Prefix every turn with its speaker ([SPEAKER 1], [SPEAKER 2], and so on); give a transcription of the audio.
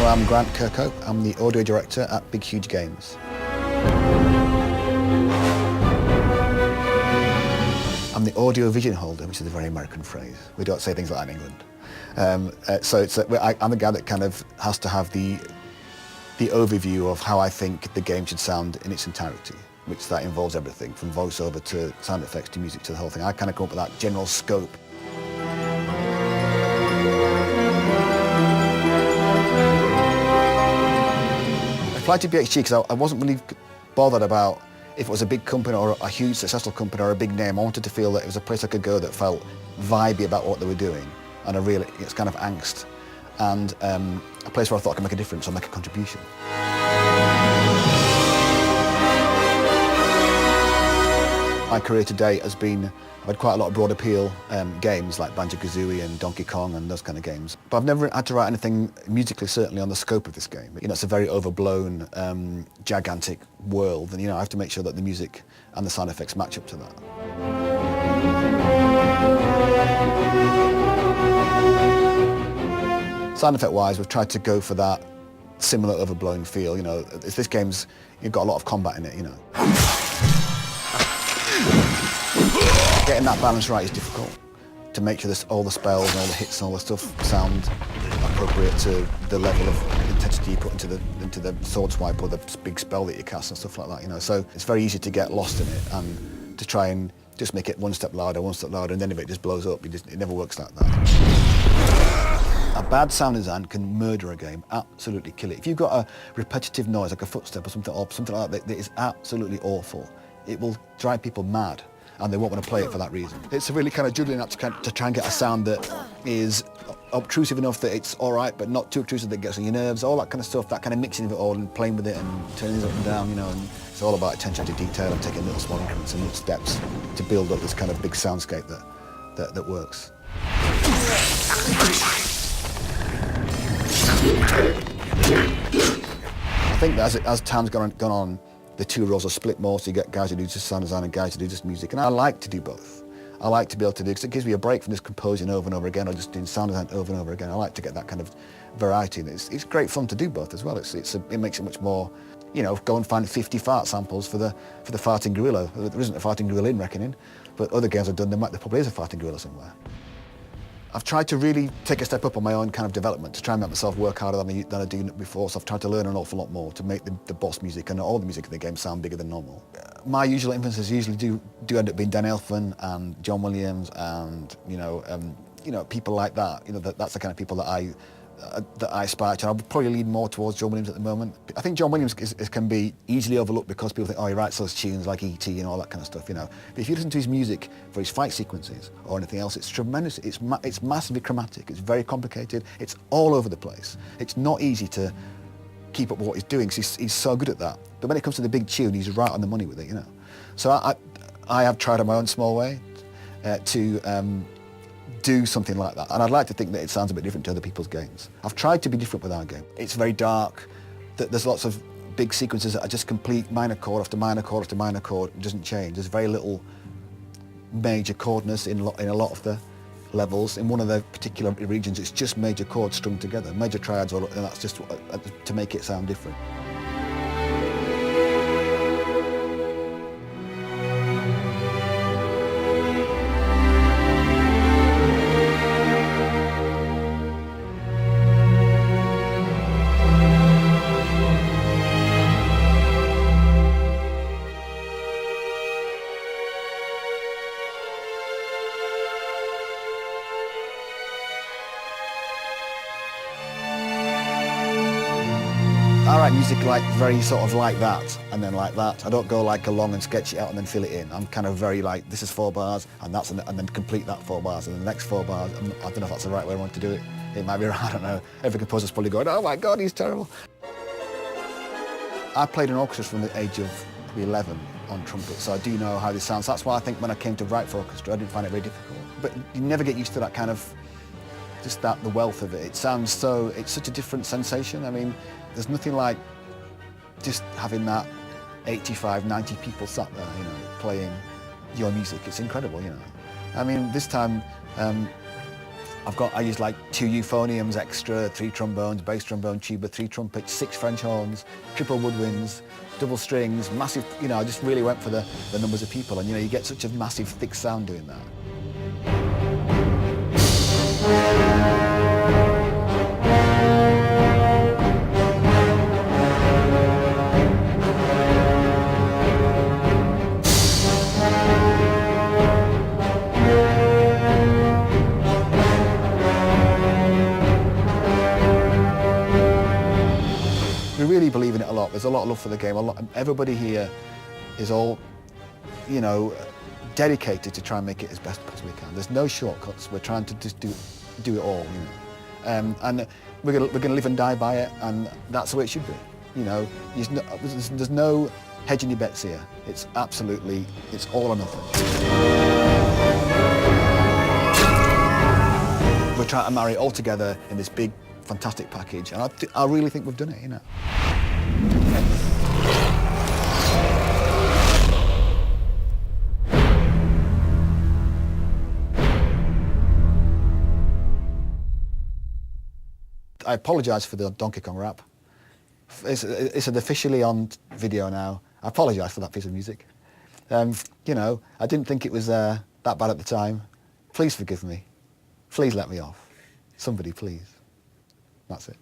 [SPEAKER 1] I'm Grant Kirkhope. I'm the audio director at Big Huge Games. I'm the audio vision holder, which is a very American phrase. We don't say things like that in England. I'm the guy that kind of has to have the overview of how I think the game should sound in its entirety, which that involves everything from voiceover to sound effects to music to the whole thing. I kind of come up with that general scope. I applied to BHG because I wasn't really bothered about if it was a big company or a huge successful company or a big name. I wanted to feel that it was a place I could go that felt vibey about what they were doing, and it's kind of angst, and a place where I thought I could make a difference or make a contribution. My career today has been, I've had quite a lot of broad appeal games like Banjo-Kazooie and Donkey Kong and those kind of games. But I've never had to write anything musically, certainly, on the scope of this game. You know, it's a very overblown, gigantic world, and I have to make sure that the music and the sound effects match up to that. Sound effect-wise, we've tried to go for that similar overblown feel. This game's, you've got a lot of combat in it, Getting that balance right is difficult, to make sure all the spells and all the hits and all the stuff sound appropriate to the level of intensity you put into the sword swipe or the big spell that you cast and stuff like that, So it's very easy to get lost in it and to try and just make it one step louder, and then if it just blows up, it never works like that. A bad sound design can murder a game, absolutely kill it. If you've got a repetitive noise like a footstep or something like that is absolutely awful, it will drive people mad, and they won't want to play it for that reason. It's a really kind of juggling act to try and get a sound that is obtrusive enough that it's all right, but not too obtrusive that it gets on your nerves, all that kind of stuff, that kind of mixing of it all and playing with it and turning it up and down, and it's all about attention to detail and taking little small increments and little steps to build up this kind of big soundscape that works. I think that as time's gone on, the two roles are split more, so you get guys who do just sound design and guys who do just music. And I like to do both. I like to be able to do, because it gives me a break from just composing over and over again or just doing sound design over and over again. I like to get that kind of variety. And it's great fun to do both as well. It makes it much more, go and find 50 fart samples for the farting gorilla. There isn't a farting gorilla in Reckoning, but other games I've done, there probably is a farting gorilla somewhere. I've tried to really take a step up on my own kind of development to try and make myself work harder than I do before, so I've tried to learn an awful lot more to make the boss music and all the music in the game sound bigger than normal. My usual influences usually do end up being Dan Elfman and John Williams and, people like that. That's the kind of people that I aspire to. I would probably lean more towards John Williams at the moment. I think John Williams can be easily overlooked because people think, oh, he writes those tunes like E.T. and all that kind of stuff, But if you listen to his music for his fight sequences or anything else, it's tremendous. It's massively chromatic. It's very complicated. It's all over the place. It's not easy to keep up with what he's doing because he's so good at that. But when it comes to the big tune, he's right on the money with it, So I have tried in my own small way to do something like that, and I'd like to think that it sounds a bit different to other people's games. I've tried to be different with our game. It's very dark, there's lots of big sequences that are just complete minor chord after minor chord after minor chord. It doesn't change. There's very little major chordness in a lot of the levels. In one of the particular regions, it's just major chords strung together, major triads, and that's just to make it sound different. I write music very sort of like that, and then like that. I don't go along and sketch it out and then fill it in. I'm kind of very this is 4 bars, and then complete that 4 bars, and then the next 4 bars. I don't know if that's the right way I want to do it. It might be right, I don't know. Every composer's probably going, oh my God, he's terrible. I played in orchestras from the age of 11 on trumpet, so I do know how this sounds. That's why I think when I came to write for orchestra, I didn't find it very difficult. But you never get used to that kind of, just the wealth of it. It's such a different sensation. I mean, there's nothing like just having that 85, 90 people sat there, playing your music. It's incredible, I mean, this time I use like 2 euphoniums extra, 3 trombones, bass trombone, tuba, 3 trumpets, 6 French horns, triple woodwinds, double strings, massive, you know, I just really went for the numbers of people, and you know, you get such a massive thick sound doing that. We really believe in it a lot. There's a lot of love for the game. Everybody here is all, you know, dedicated to try and make it as best as we can. There's no shortcuts. We're trying to just do it all, you know. And we're gonna live and die by it, and that's the way it should be. You know, there's no hedging your bets here. It's absolutely, it's all or nothing. We're trying to marry it all together in this big, fantastic package, and I really think we've done it, you know. I apologise for the Donkey Kong rap. It's officially on video now. I apologise for that piece of music. You know, I didn't think it was that bad at the time. Please forgive me. Please let me off. Somebody, please. That's it.